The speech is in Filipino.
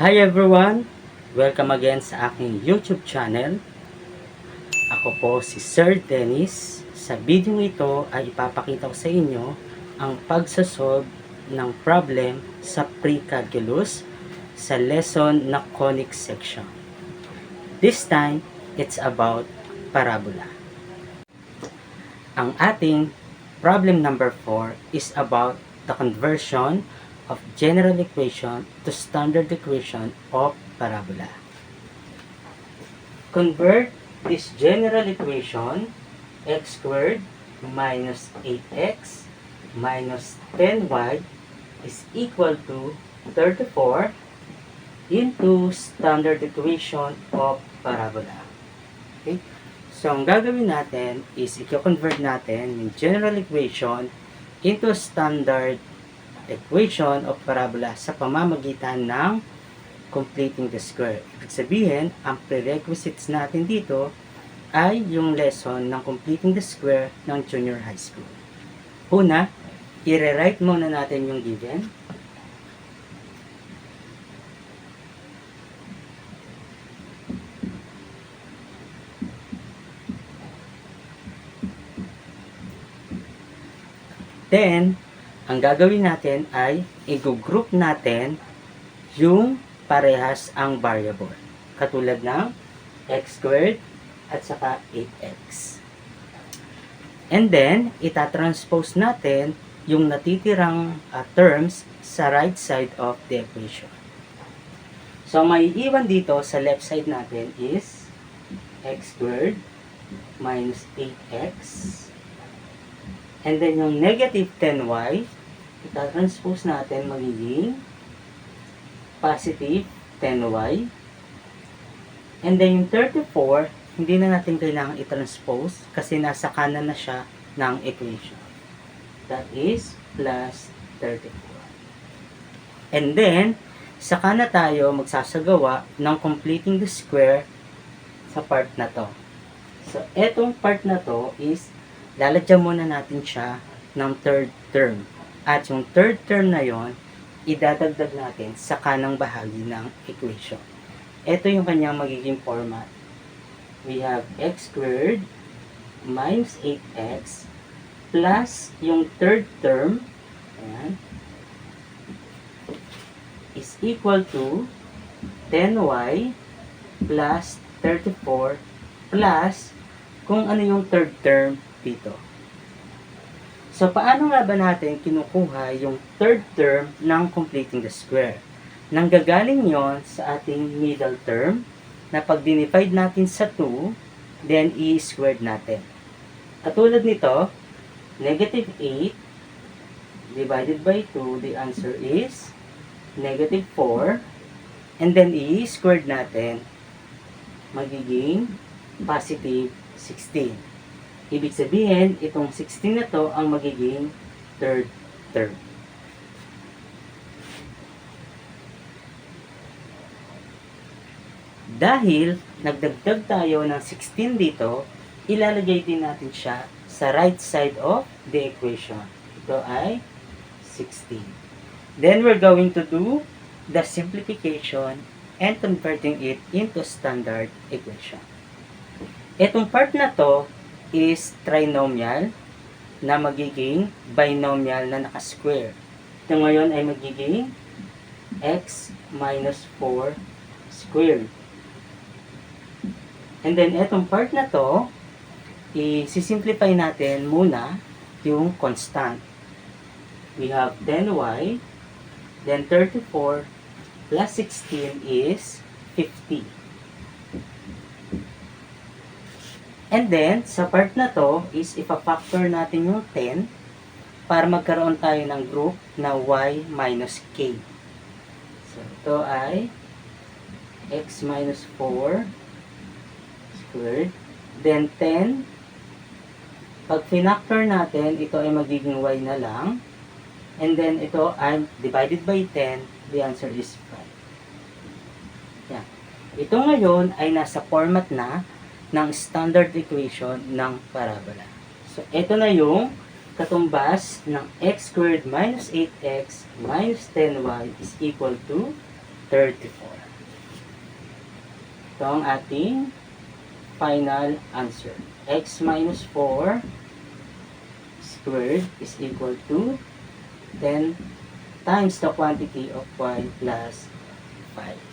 Hi everyone! Welcome again sa aking YouTube channel. Ako po si Sir Dennis. Sa video ito ay ipapakita ko sa inyo ang pagsasolve ng problem sa pre-calculus sa lesson na conic section. This time, it's about parabola. Ang ating problem number 4 is about the conversion of general equation to standard equation of parabola. Convert this general equation x squared minus 8x minus 10y is equal to 34 into standard equation of parabola. Okay? So, ang gagawin natin is i-convert natin yung general equation into standard equation of parabola sa pamamagitan ng completing the square. Ibig sabihin, ang prerequisites natin dito ay yung lesson ng completing the square ng junior high school. Una, i-rewrite muna natin yung given. Then, ang gagawin natin ay i-group natin yung parehas ang variable. Katulad ng x squared at saka 8x. And then, itatranspose natin yung natitirang terms sa right side of the equation. So, may iwan dito sa left side natin is x squared minus 8x. And then, yung negative 10y, itatranspose natin magiging positive 10y. And then, yung 34, hindi na natin kailangan i-transpose kasi nasa kanan na siya ng equation. That is plus 34. And then, saka na tayo magsasagawa ng completing the square sa part na to. So, etong part na to is lalagyan muna natin siya ng third term. At yung third term na yon, idadagdag natin sa kanang bahagi ng equation. Ito yung kanyang magiging format. We have x squared minus 8x plus yung third term, ayan, is equal to 10y plus 34 plus kung ano yung third term dito. So, paano nga ba natin kinukuha yung third term ng completing the square? Nanggagaling yon sa ating middle term na pag dinivide natin sa 2, then i-squared natin. Katulad nito, negative 8 divided by 2, the answer is negative 4. And then i-squared natin, magiging positive 16. Ibig sabihin, itong 16 na to ang magiging third term. Dahil nagdagdag tayo ng 16 dito, ilalagay din natin siya sa right side of the equation. Ito ay 16. Then we're going to do the simplification and converting it into standard equation. Itong part na to is trinomial na magiging binomial na naka-square. Ito ngayon ay magiging x minus 4 squared. And then, itong part na to, i-simplify natin muna yung constant. We have 10y, then 34 plus 16 is 50. And then, sa part na to is ipa-factor natin yung 10 para magkaroon tayo ng group na y minus k. So, ito ay x minus 4 squared. Then, 10. Pag finactor natin, ito ay magiging y na lang. And then, ito ay divided by 10. The answer is 5. Yan. Ito ngayon ay nasa format na ng standard equation ng parabola. So, ito na yung katumbas ng x squared minus 8x minus 10y is equal to 34. Ito ang ating final answer. X minus 4 squared is equal to 10 times the quantity of y plus 5.